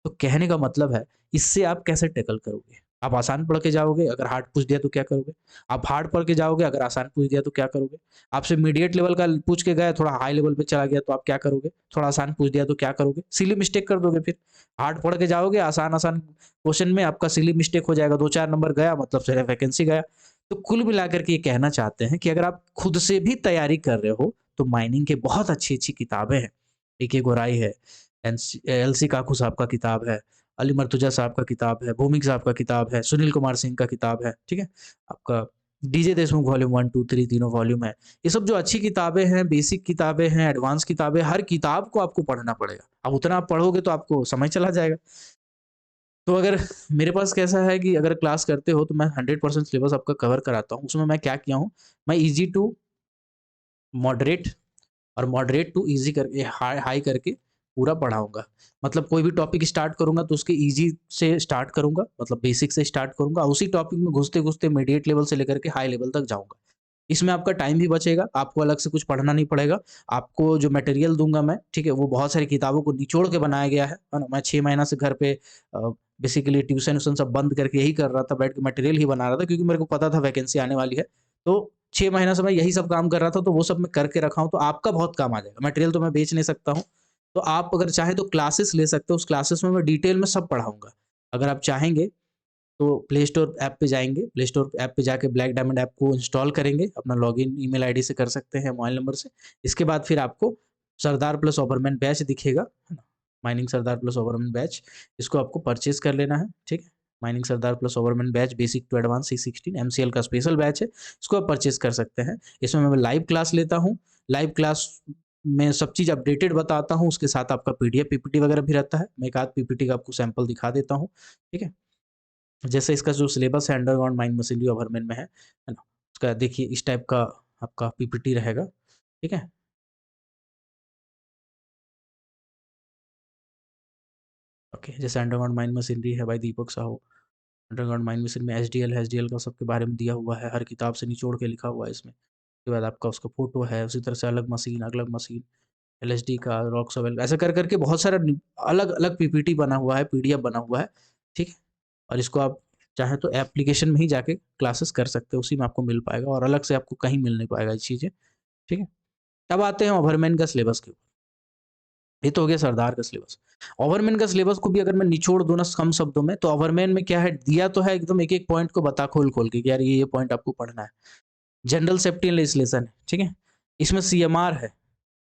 तो कहने का मतलब है, इससे आप कैसे टैकल करोगे? आप आसान पढ़ के जाओगे, अगर हार्ड पूछ दिया तो क्या करोगे? आप हार्ड पढ़ के जाओगे, अगर आसान पूछ दिया तो क्या करोगे? आपसे मीडिएट लेवल का पूछ के गए, थोड़ा हाई लेवल पे चला गया तो आप क्या करोगे? थोड़ा आसान पूछ दिया तो क्या करोगे? सिली मिस्टेक कर दोगे फिर। हार्ड पढ़ के जाओगे, आसान आसान क्वेश्चन में आपका सिली मिस्टेक हो जाएगा, 2-4 नंबर गया, मतलब सिर्फ वैकेंसी गया। तो कुल मिलाकर के ये कहना चाहते हैं कि अगर आप खुद से भी तैयारी कर रहे हो तो माइनिंग के बहुत अच्छी-अच्छी किताबें हैं। ए.के. गोराई है, एलसी काकू साहब का किताब है, अली मर्तुजा साहब का किताब है, भौमिक साहब का किताब है, सुनील कुमार सिंह का किताब है, ठीक है? आपका डीजे देशमुख वॉल्यूम 1, 2, 3 तीनों वॉल्यूम है। ये सब जो अच्छी किताबें हैं, बेसिक किताबें हैं, एडवांस किताबें, हर किताब को आपको पढ़ना पड़ेगा। अब उतना आप पढ़ोगे तो आपको समय चला जाएगा। तो अगर मेरे पास कैसा है कि अगर क्लास करते हो तो मैं 100% सिलेबस आपका कवर कराता हूँ। उसमें मैं क्या किया हूँ, मैं ईज़ी टू मॉडरेट और मॉडरेट टू ईज़ी करके हाई हाई करके पूरा पढ़ाऊँगा। मतलब कोई भी टॉपिक स्टार्ट करूँगा तो उसके ईज़ी से स्टार्ट करूँगा, मतलब बेसिक से स्टार्ट करूँगा। उसी टॉपिक में घुसते-घुसते मीडिएट लेवल से लेकर के हाई लेवल तक जाऊँगा। इसमें आपका टाइम भी बचेगा, आपको अलग से कुछ पढ़ना नहीं पड़ेगा। आपको जो मटेरियल दूँगा मैं, ठीक है, वो बहुत सारी किताबों को निचोड़ के बनाया गया है ना? मैं 6 महीना से घर पे बेसिकली ट्यूशन-व्यूशन सब बंद करके यही कर रहा था, बैठ के मटेरियल ही बना रहा था क्योंकि मेरे को पता था वैकेंसी आने वाली है। तो 6 महीना से मैं यही सब काम कर रहा था, तो वो सब मैं करके रखा हूँ, तो आपका बहुत काम आ जाएगा। मटेरियल तो मैं बेच नहीं सकता हूँ, तो आप अगर चाहें तो क्लासेस ले सकते हो, उस क्लासेस में मैं डिटेल में सब पढ़ाऊँगा। अगर आप चाहेंगे तो प्ले स्टोर ऐप पे जाएँगे, प्ले स्टोर ऐप पे जाके ब्लैक डायमंड ऐप को इंस्टॉल करेंगे, अपना लॉगिन ईमेल आईडी से कर सकते हैं, मोबाइल नंबर से। इसके बाद फिर आपको सरदार प्लस ओवरमैन बैच दिखेगा, है ना? Mining sardar plus overman batch, इसको आपको परचेज़ कर लेना है, ठीक है? Mining sardar plus overman batch basic to advance C16 MCL का स्पेशल बैच है, इसको आप परचेज़ कर सकते हैं। इसमें मैं लाइव क्लास लेता हूँ, लाइव क्लास में सब चीज़ अपडेटेड बताता हूँ, उसके साथ आपका पीडीएफ, पीपीटी वगैरह भी रहता है। मैं एक आध पीपीटी का आपको सैंपल दिखा देता हूँ, ठीक है? जैसे इसका जो सिलेबस है अंडरग्राउंड माइन मशीनरी ओवरमैन में है ना? उसका देखिए इस टाइप का आपका पीपीटी रहेगा, ठीक है? ओके, जैसे अंडरग्राउंड माइन मशीनरी है भाई दीपक साहू, अंडरग्राउंड माइन मशीन में एचडीएल है, एचडीएल का सबके बारे में दिया हुआ है, हर किताब से निचोड़ के लिखा हुआ है इसमें। उसके बाद आपका उसका फ़ोटो है, उसी तरह से अलग मशीन, एलएसडी का, रॉक्सवेल ऐसा कर के बहुत सारा अलग-अलग पीपीटी बना हुआ है, पीडीएफ बना हुआ है, ठीक है? और इसको आप चाहें तो एप्लीकेशन में ही जाके क्लासेस कर सकते हो, उसी में आपको मिल पाएगा और अलग से आपको कहीं मिल नहीं पाएगा ये चीज़ें, ठीक है? अब आते हैं ओवरमैन का सिलेबस के ऊपर। ये तो हो गया सरदार का सिलेबस। ओवरमैन का सिलेबस को भी अगर मैं निचोड़ दूँ ना कम शब्दों में, तो ओवरमैन में क्या है, दिया तो है एकदम एक-एक पॉइंट को बता खोल-खोल के कि यार ये पॉइंट आपको पढ़ना है। जनरल सेफ्टी एंड लेजिस्लेशन है, ठीक है? इसमें सीएमआर है।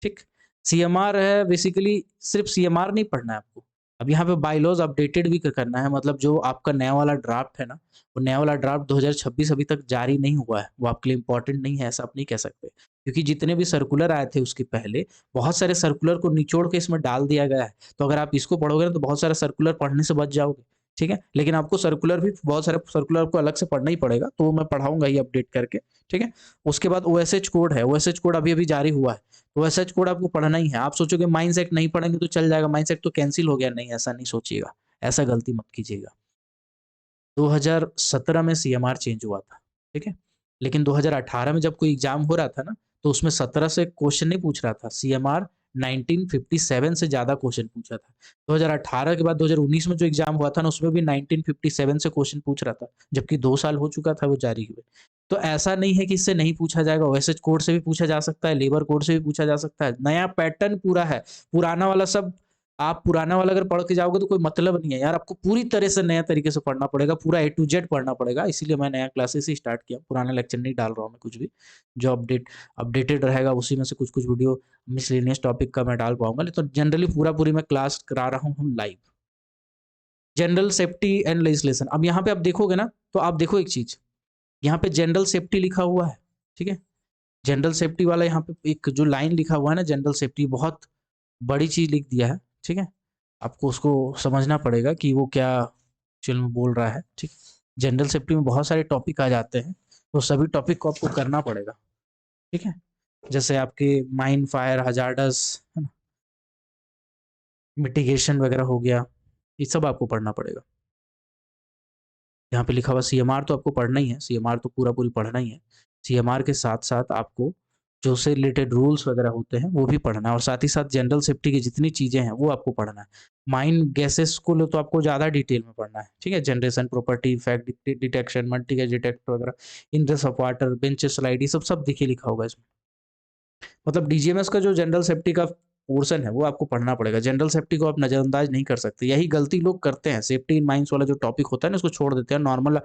ठीक? सीएमआर है, बेसिकली सिर्फ़ सीएमआर नहीं पढ़ना है आपको। अब यहाँ पे बायलॉज़ अपडेटेड भी क करना है, मतलब जो आपका नया वाला ड्राफ्ट है ना, वो नया वाला ड्राफ्ट 2026 अभी तक जारी नहीं हुआ है। वो आपके लिए इम्पोर्टेंट नहीं है, ऐसा आप नहीं कह सकते। क्योंकि जितने भी सर्कुलर आए थे उसके पहले, बहुत सारे सर्कुलर को निचोड़ के इसमें डाल दिया गया है। तो अगर आप इसको पढ़ोगे ना तो बहुत सारा सर्कुलर पढ़ने से बच जाओगे, ठीक है? लेकिन आपको सर्कुलर भी बहुत सारे सर्कुलर आपको अलग से पढ़ना ही पड़ेगा, तो वो मैं पढ़ाऊँगा ही अपडेट करके, ठीक है? उसके बाद ओएसएच कोड है, ओएसएच कोड अभी-अभी जारी हुआ है। तो एसएच कोड आपको पढ़ना ही है। आप सोचोगे माइंडसेट नहीं पढ़ेंगे तो चल जाएगा, माइंडसेट तो कैंसल हो गया, नहीं ऐसा नहीं सोचिएगा, ऐसा गलती मत कीजिएगा। 2017 में सीएमआर चेंज हुआ था, ठीक है? लेकिन 2018 में जब कोई एग्ज़ाम हो रहा था ना, तो उसमें 17 से क्वेश्चन नहीं पूछ रहा था, सीएमआर 1957 से ज़्यादा क्वेश्चन पूछा था। 2018 के बाद 2019 में जो एग्ज़ाम हुआ था ना, उसमें भी 1957 से क्वेश्चन पूछ रहा था, जबकि 2 साल हो चुका था वो जारी हुए। तो ऐसा नहीं है कि इससे नहीं पूछा जाएगा, ओएसएच कोड से भी पूछा जा सकता है, लेबर कोड से भी पूछा जा सकता है। नया पैटर्न पूरा है, पुराना वाला सब आप पुराना वाला अगर पढ़ के जाओगे तो कोई मतलब नहीं है यार, आपको पूरी तरह से नया तरीके से पढ़ना पड़ेगा, पूरा ए टू जेड पढ़ना पड़ेगा। इसीलिए मैं नया क्लासेस ही स्टार्ट किया, पुराना लेक्चर नहीं डाल रहा हूँ मैं कुछ भी। जो अपडेटेड रहेगा उसी में से कुछ कुछ वीडियो मिसलेनियस टॉपिक का मैं डाल पाऊंगा, नहीं तो जनरली पूरा पूरी मैं क्लास करा रहा हूँ live. General safety and legislation, अब यहाँ पे आप देखोगे ना, तो आप देखो एक चीज, यहाँ पे जनरल सेफ्टी लिखा हुआ है, ठीक है। जनरल सेफ्टी वाला यहाँ पे एक जो लाइन लिखा हुआ है ना, जनरल सेफ्टी, बहुत बड़ी चीज लिख दिया है, ठीक है। आपको उसको समझना पड़ेगा कि वो क्या एक्चुअल में बोल रहा है, ठीक। जनरल सेफ्टी में बहुत सारे टॉपिक आ जाते हैं, तो सभी टॉपिक को आपको करना पड़ेगा, ठीक है। जैसे आपके माइन, फायर, हजार्डस, है ना, मिटिगेशन वगैरह हो गया, ये सब आपको पढ़ना पड़ेगा। यहाँ पे लिखा हुआ सीएमआर तो आपको पढ़ना ही है, सीएमआर तो पूरा पूरी पढ़ना ही है। सीएमआर के साथ साथ आपको जो से रिलेटेड रूल्स वगैरह होते हैं वो भी पढ़ना है, और साथ ही साथ जनरल सेफ्टी की जितनी चीज़ें हैं वो आपको पढ़ना है। माइन गैसेस को लो तो आपको ज़्यादा डिटेल में पढ़ना है, ठीक है। Generation, property, effect, detection, multi gas detector वगैरह, इंड्रेस ऑफ वाटर, बेंच स्लाइड, ये सब सब देखिए लिखा होगा इसमें। मतलब डीजीएमएस का जो जनरल सेफ्टी का पोर्शन है वो आपको पढ़ना पड़ेगा। जनरल सेफ्टी को आप नज़रअंदाज नहीं कर सकते, यही गलती लोग करते हैं। सेफ्टी इन माइंस वाला जो टॉपिक होता है ना, उसको छोड़ देते हैं, नॉर्मल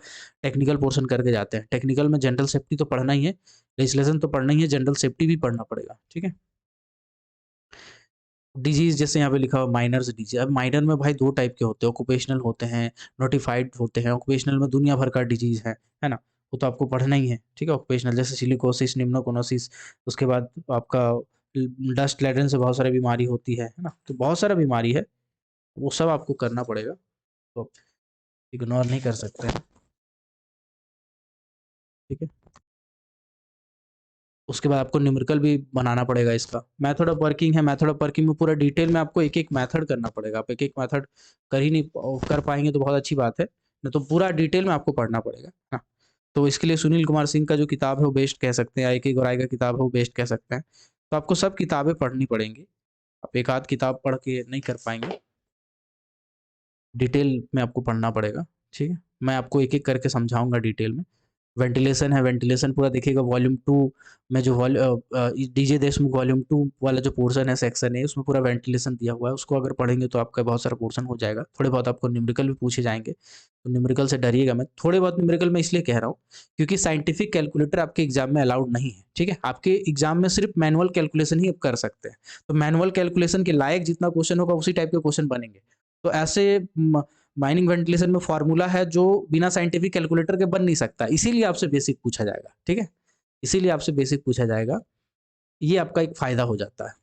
टेक्निकल पोर्शन करके जाते हैं। टेक्निकल में जनरल सेफ्टी तो पढ़ना ही है, लेजिस्लेशन तो पढ़ना ही है, जनरल सेफ्टी भी पढ़ना पड़ेगा, ठीक है। डिजीज जैसे यहाँ पे लिखा हुआ माइनर्स डिजीज, अब माइनर में भाई दो टाइप के होते हैं, ऑक्यूपेशनल होते हैं, नोटिफाइड होते हैं। ऑक्यूपेशनल में दुनिया भर का डिजीज है ना, वो तो आपको पढ़ना ही है, ठीक है। ऑक्यूपेशनल जैसे सिलिकोसिस, निम्नोकोनोसिस, उसके बाद आपका डस्ट लैट्रिन से बहुत सारी बीमारी होती है ना, तो बहुत सारा बीमारी है, वो सब आपको करना पड़ेगा, तो इग्नोर नहीं कर सकते हैं, ठीक है। उसके बाद आपको न्यूमेरिकल भी बनाना पड़ेगा। इसका मेथड ऑफ वर्किंग है, मेथड ऑफ वर्किंग में पूरा डिटेल में आपको एक एक मेथड करना पड़ेगा। आप एक एक मेथड कर ही नहीं कर पाएंगे तो बहुत अच्छी बात है, नहीं तो पूरा डिटेल में आपको पढ़ना पड़ेगा, हाँ। तो इसके लिए सुनील कुमार सिंह का जो किताब है वो बेस्ट कह सकते हैं, एक एक गोराई का किताब है वो बेस्ट कह सकते हैं। तो आपको सब किताबें पढ़नी पड़ेंगी, आप एक आध किताब पढ़ के नहीं कर पाएंगे, डिटेल में आपको पढ़ना पड़ेगा, ठीक है। मैं आपको एक एक करके समझाऊंगा डिटेल में। वेंटिलेशन है, वेंटिलेशन पूरा देखिएगा, वॉल्यूम 2 में जो डीजे देशमुख वॉल्यूम 2 वाला जो पोर्शन है, सेक्शन है, उसमें पूरा वेंटिलेशन दिया हुआ है। उसको अगर पढ़ेंगे तो आपका बहुत सारा पोर्शन हो जाएगा। थोड़े बहुत आपको न्यूमेरिकल भी पूछे जाएंगे, तो न्यूमेरिकल से डरिएगा मैं, थोड़े बहुत न्यूमेरिकल मैं इसलिए कह रहा हूँ क्योंकि साइंटिफिक कैलकुलेटर आपके एग्जाम में अलाउड नहीं है, ठीक है। आपके एग्जाम में सिर्फ मैनुअल कैलकुलेशन ही आप कर सकते हैं, तो मैनुअल कैलकुलेशन के लायक जितना क्वेश्चन होगा उसी टाइप के क्वेश्चन बनेंगे। तो ऐसे माइनिंग वेंटिलेशन में फार्मूला है जो बिना साइंटिफिक कैलकुलेटर के बन नहीं सकता, इसीलिए आपसे बेसिक पूछा जाएगा, ठीक है। इसीलिए आपसे बेसिक पूछा जाएगा, ये आपका एक फायदा हो जाता है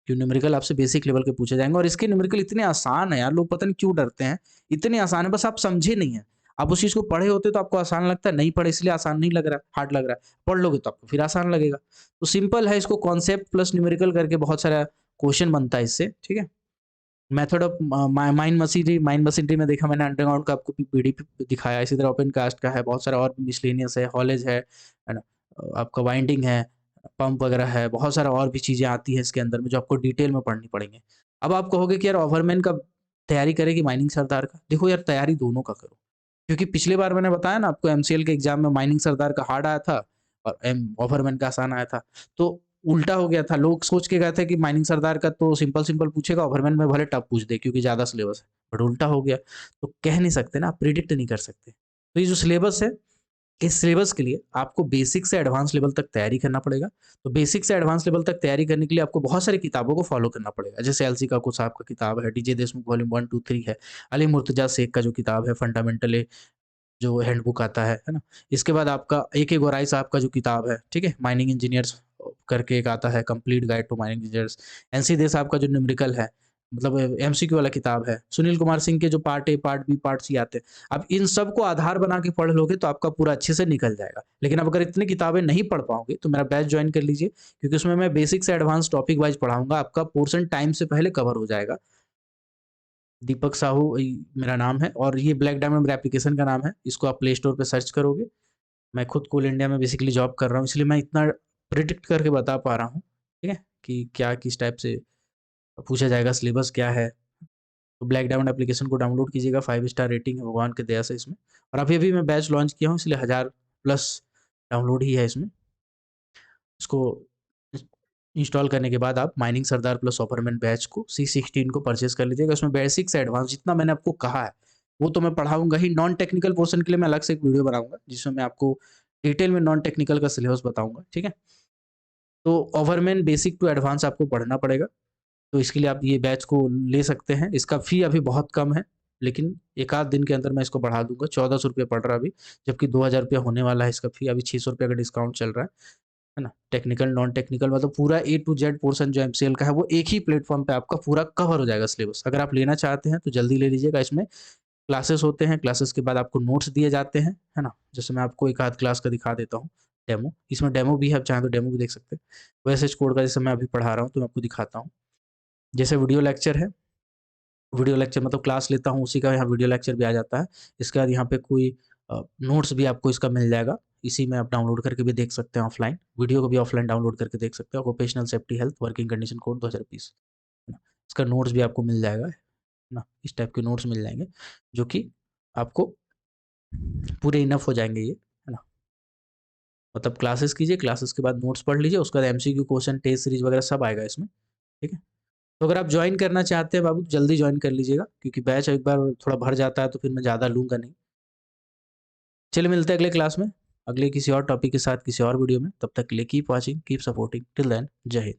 कि न्यूमेरिकल आपसे बेसिक लेवल के पूछे जाएंगे। और इसके न्यूमेरिकल इतने आसान है यार, लोग पता नहीं क्यों डरते हैं, इतने आसान है, बस आप समझे नहीं है। आप उस चीज को पढ़े होते तो आपको आसान लगता है, नहीं पढ़े इसलिए आसान नहीं लग रहा, हार्ड लग रहा है, पढ़ लोगे तो आपको फिर आसान लगेगा। तो सिंपल है, इसको कॉन्सेप्ट प्लस न्यूमेरिकल करके बहुत सारा क्वेश्चन बनता है इससे, ठीक है। मेथड ऑफ माइन मशीनरी में देखा मैंने, अंडरग्राउंड का आपको पीडीपी दिखाया, इसी तरह ओपन कास्ट का है, बहुत सारा और मिसलेनियस है, हॉलेज है ना, आपका वाइंडिंग है, पंप वगैरह है, बहुत सारा और भी चीज़ें आती है इसके अंदर में जो आपको डिटेल में पढ़नी पड़ेंगे। अब आप कहोगे कि यार ओवरमैन का तैयारी करेगी माइनिंग सरदार का, देखो यार तैयारी दोनों का करो, क्योंकि पिछली बार मैंने बताया ना आपको, एमसीएल के एग्जाम में माइनिंग सरदार का हार्ड आया था और एम ओवरमैन का आसान आया था। तो उल्टा हो गया था, लोग सोच के गए थे कि माइनिंग सरदार का तो सिंपल सिंपल पूछेगा, ओवरमैन में भले टफ पूछ दे क्योंकि ज़्यादा सिलेबस है, बट उल्टा हो गया। तो कह नहीं सकते ना, आप प्रिडिक्ट नहीं कर सकते। तो ये जो सिलेबस है, इस सिलेबस के लिए आपको बेसिक से एडवांस लेवल तक तैयारी करना पड़ेगा। तो बेसिक से एडवांस लेवल तक तैयारी करने के लिए आपको बहुत सारी किताबों को फॉलो करना पड़ेगा, जैसे एलसी का साहब का किताब है, डीजे देशमुख वॉल्यूम 1 2 3 है, अली मुर्तजा शेख का जो किताब है फंडामेंटल जो हैंडबुक आता है ना। इसके बाद आपका ए गोराई साहब का जो किताब है, ठीक है, माइनिंग इंजीनियर्स करके एक आता है, complete guide to mining engineers. NC Dey साहब का जो न्यूमेरिकल है, मतलब एमसीक्यू वाला किताब है। सुनील कुमार सिंह के जो part A, part B, part C आते हैं, अब इन सब को आधार बना के पढ़ लोगे तो आपका पूरा अच्छे से निकल जाएगा। लेकिन अब अगर इतनी किताबें नहीं पढ़ पाओगे तो मेरा बैच ज्वाइन कर लीजिए, क्योंकि उसमें मैं बेसिक से एडवांस टॉपिक वाइज पढ़ाऊंगा, आपका पोर्शन टाइम से पहले कवर हो जाएगा। दीपक साहू मेरा नाम है, और ये ब्लैक डायमंड मेरा एप्लीकेशन का नाम है, इसको आप प्ले स्टोर पे सर्च करोगे। मैं खुद कोल इंडिया में बेसिकली जॉब कर रहा हूँ, इसलिए मैं इतना प्रिडिक्ट करके बता पा रहा हूँ, ठीक है, कि क्या किस टाइप से पूछा जाएगा, सिलेबस क्या है। तो ब्लैक डायमंड एप्लीकेशन को डाउनलोड कीजिएगा, 5 स्टार रेटिंग है भगवान के दया से इसमें। और अभी अभी मैं बैच लॉन्च किया हूँ, इसलिए 1000+ डाउनलोड ही है इसमें। इसको इंस्टॉल करने के बाद आप माइनिंग सरदार प्लस ऑफरमैन बैच को C16 को परचेस कर लीजिएगा। उसमें बेसिक से एडवांस जितना मैंने आपको कहा है वो तो मैं पढ़ाऊंगा ही, नॉन टेक्निकल पोर्शन के लिए मैं अलग से एक वीडियो बनाऊंगा जिसमें मैं आपको डिटेल में नॉन टेक्निकल का सिलेबस बताऊंगा, ठीक है। तो ओवरमैन बेसिक टू एडवांस आपको पढ़ना पड़ेगा, तो इसके लिए आप ये बैच को ले सकते हैं। इसका फ़ी अभी बहुत कम है, लेकिन एक आध दिन के अंदर मैं इसको बढ़ा दूंगा। 1400 रुपये पड़ रहा है अभी, जबकि 2000 रुपया होने वाला है इसका फ़ी। अभी 600 रुपये का डिस्काउंट चल रहा है ना। टेक्निकल नॉन टेक्निकल मतलब पूरा A to Z पोर्शन जो MCL का है वो एक ही प्लेटफॉर्म पे आपका पूरा कवर हो जाएगा सिलेबस। अगर आप लेना चाहते हैं तो जल्दी ले लीजिएगा। इसमें क्लासेस होते हैं, क्लासेस के बाद आपको नोट्स दिए जाते हैं, है ना। जैसे मैं आपको एक आध क्लास का दिखा देता हूँ डेमो, इसमें डेमो भी है, आप चाहें तो डेमो भी देख सकते हैं। वैसे कोड का जैसे मैं अभी पढ़ा रहा हूँ तो मैं आपको दिखाता हूँ। जैसे वीडियो लेक्चर है, वीडियो लेक्चर मतलब क्लास लेता हूँ उसी का यहाँ वीडियो लेक्चर भी आ जाता है। इसके बाद यहाँ पे कोई नोट्स भी आपको इसका मिल जाएगा, इसी में आप डाउनलोड करके भी देख सकते हैं ऑफलाइन, वीडियो को भी ऑफलाइन डाउनलोड करके देख सकते हैं। Occupational safety health working condition code 2020, है ना। इसका नोट्स भी आपको मिल जाएगा, है ना। इस टाइप के नोट्स मिल जाएंगे जो कि आपको पूरे इनफ हो जाएंगे ये, है ना। मतलब क्लासेस कीजिए, क्लासेस के बाद नोट्स पढ़ लीजिए, उसके बाद MCQ क्वेश्चन टेस्ट सीरीज वगैरह सब आएगा इसमें, ठीक है। तो अगर आप ज्वाइन करना चाहते हैं बाबू तो जल्दी ज्वाइन कर लीजिएगा, क्योंकि बैच एक बार थोड़ा भर जाता है तो फिर मैं ज़्यादा लूँगा नहीं। चलिए मिलते हैं अगले क्लास में, अगले किसी और टॉपिक के साथ किसी और वीडियो में। तब तक के लिए keep watching, keep supporting, till then जय हिंद।